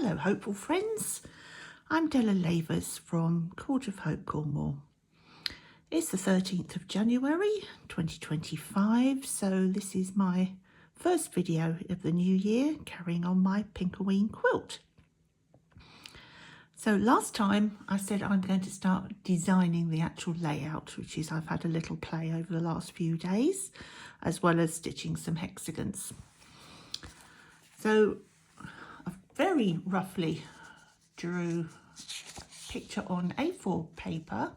Hello, hopeful friends. I'm Della from Court of Hope, Cornwall. It's the 13th of January 2025, so this is my first video of the new year, carrying on my Pinkoween quilt. So last time I said I'm going to start designing the actual layout, which is I've had a little play over the last few days, as well as stitching some hexagons. So I very roughly drew a picture on A4 paper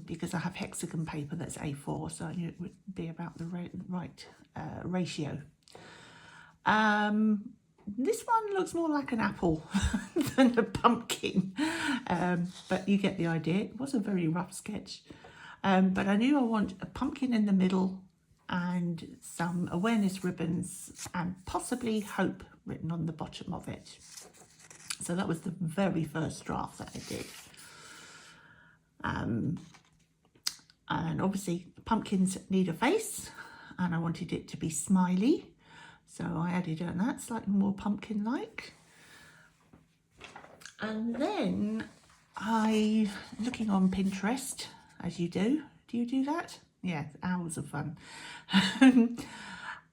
because I have hexagon paper that's A4, so I knew it would be about the right ratio. This one looks more like an apple than a pumpkin, but you get the idea. It was a very rough sketch, but I knew I want a pumpkin in the middle and some awareness ribbons and possibly hope written on the bottom of it. So that was the very first draft that I did. And obviously pumpkins need a face and I wanted it to be smiley. So I added on that, slightly more pumpkin-like. And then looking on Pinterest, as you do. Do you do that? Yeah, hours of fun.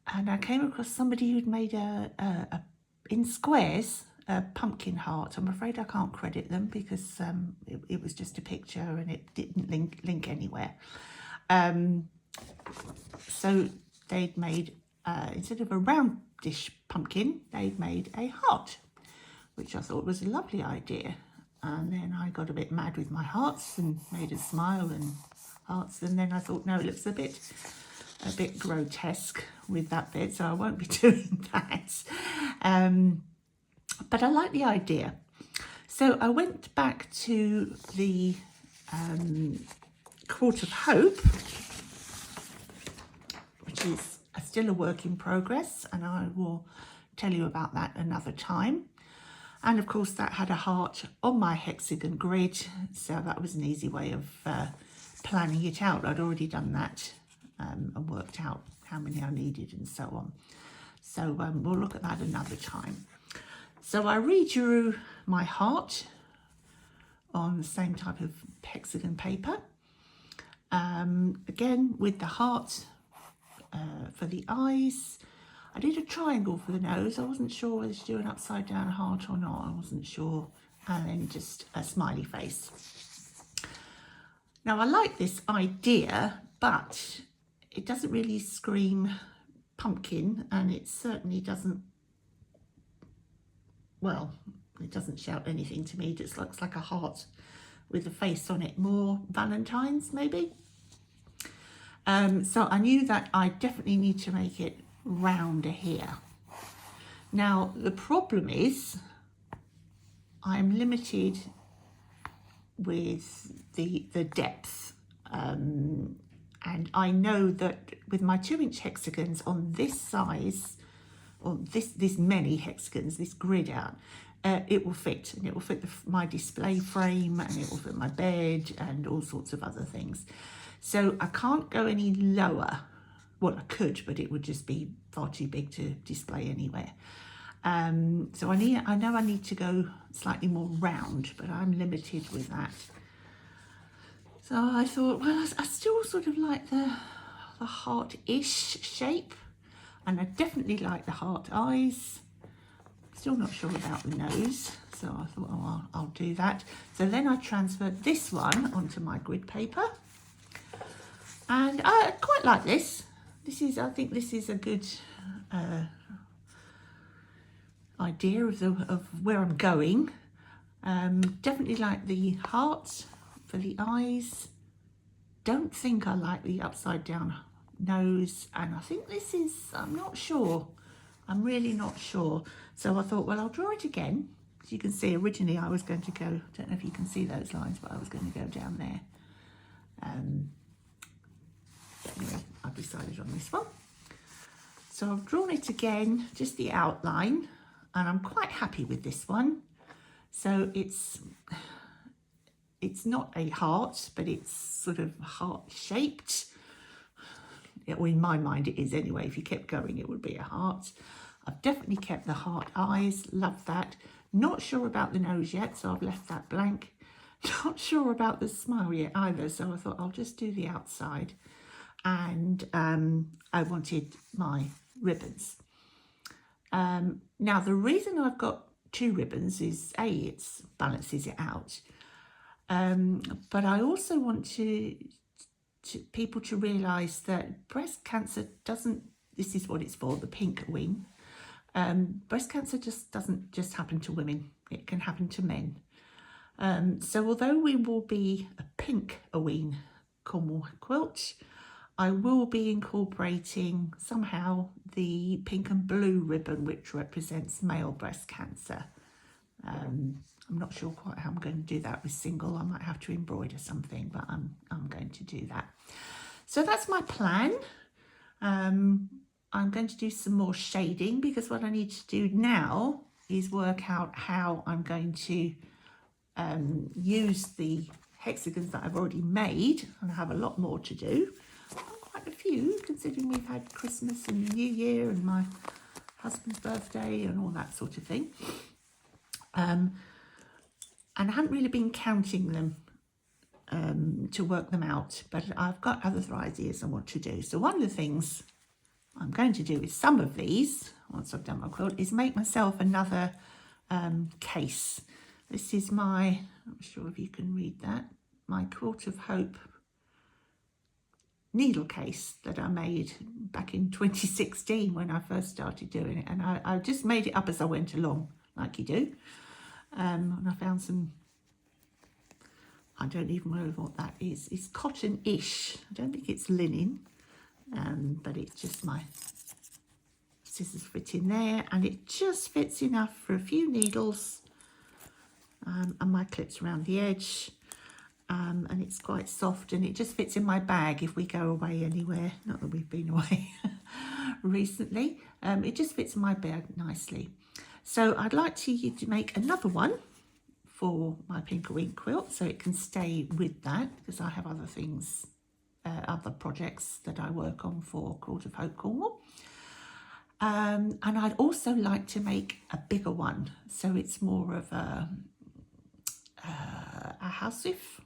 And I came across somebody who'd made in squares, a pumpkin heart. I'm afraid I can't credit them because it was just a picture and it didn't link anywhere. So they'd made, instead of a roundish pumpkin, they'd made a heart, which I thought was a lovely idea. And then I got a bit mad with my hearts and made a smile and hearts. And then I thought, no, it looks a bit grotesque with that bit, so I won't be doing that. But I like the idea. So I went back to the Court of Hope, which is still a work in progress, and I will tell you about that another time. And of course that had a heart on my hexagon grid, so that was an easy way of planning it out. I'd already done that and worked out how many I needed and so on. So we'll look at that another time. So I redrew my heart on the same type of hexagon paper. Again, with the heart for the eyes. I did a triangle for the nose. I wasn't sure whether to do an upside down heart or not. I wasn't sure. And then just a smiley face. Now I like this idea, but it doesn't really scream pumpkin, and it certainly doesn't, well, it doesn't shout anything to me. It just looks like a heart with a face on it. More Valentine's maybe. So I knew that I definitely need to make it rounder here. Now the problem is I'm limited with the depth, and I know that with my 2-inch hexagons on this size, or this many hexagons, this grid out, it will fit, and it will fit my display frame, and it will fit my bed and all sorts of other things. So I can't go any lower. Well, I could, but it would just be far too big to display anywhere. So I know I need to go slightly more round, but I'm limited with that. So I thought, well, I still sort of like the heart-ish shape, and I definitely like the heart eyes. Still not sure about the nose, so I thought, oh, I'll do that. So then I transferred this one onto my grid paper, and I quite like this. I think this is a good idea of where I'm going. Definitely like the heart for the eyes. Don't think I like the upside down nose, and I think this is, I'm not sure. I'm really not sure. So I thought, well, I'll draw it again. As you can see, originally I was going to go, don't know if you can see those lines, but I was going to go down there. Anyway, I've decided on this one. So I've drawn it again, just the outline, and I'm quite happy with this one. So it's not a heart, but it's sort of heart-shaped. Or in my mind it is anyway. If you kept going, it would be a heart. I've definitely kept the heart eyes, love that. Not sure about the nose yet, so I've left that blank. Not sure about the smile yet either, so I thought I'll just do the outside. And I wanted my ribbons. Now the reason I've got 2 ribbons is A, it balances it out, but I also want people to realise that breast cancer doesn't, this is what it's for, the Pinkoween. Breast cancer doesn't just happen to women, it can happen to men. So although we will be a Pinkoween Cornwall quilt, I will be incorporating somehow the pink and blue ribbon, which represents male breast cancer. I'm not sure quite how I'm going to do that with single. I might have to embroider something, but I'm going to do that. So that's my plan. I'm going to do some more shading, because what I need to do now is work out how I'm going to use the hexagons that I've already made, and I have a lot more to do. Quite a few, considering we've had Christmas and New Year and my husband's birthday and all that sort of thing. And I haven't really been counting them to work them out, but I've got other ideas on what to do. So one of the things I'm going to do with some of these, once I've done my quilt, is make myself another case. This is my, I'm not sure if you can read that, my Quilt of Hope needle case that I made back in 2016 when I first started doing it, and I just made it up as I went along, like you do. And I found some, I don't even know what that is. It's cotton-ish. I don't think it's linen, but it's just my scissors fit in there, and it just fits enough for a few needles, and my clips around the edge. And it's quite soft, and it just fits in my bag if we go away anywhere. Not that we've been away recently. It just fits in my bag nicely. So I'd like to make another one for my Pinkoween quilt, so it can stay with that, because I have other things, other projects that I work on for Quilt of Hope Cornwall. And I'd also like to make a bigger one, so it's more of a hussif.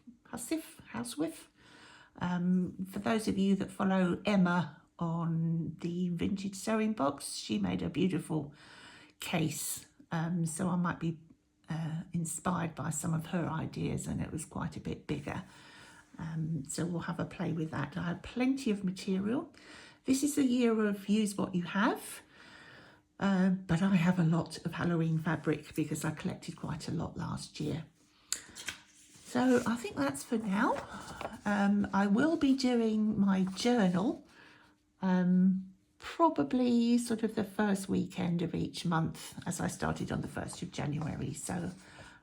For those of you that follow Emma on the Vintage Sewing Box, she made a beautiful case, so I might be inspired by some of her ideas, and it was quite a bit bigger. So we'll have a play with that. I have plenty of material. This is the year of use what you have, but I have a lot of Halloween fabric because I collected quite a lot last year. So I think that's for now. I will be doing my journal probably sort of the first weekend of each month, as I started on the 1st of January. So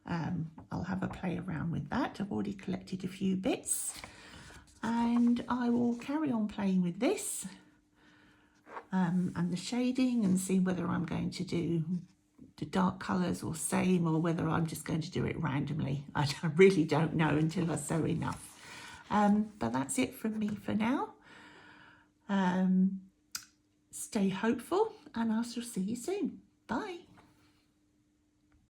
I'll have a play around with that. I've already collected a few bits, and I will carry on playing with this and the shading, and see whether I'm going to do the dark colours or same, or whether I'm just going to do it randomly. I really don't know until I sew enough. But that's it from me for now. Stay hopeful, and I shall see you soon. Bye.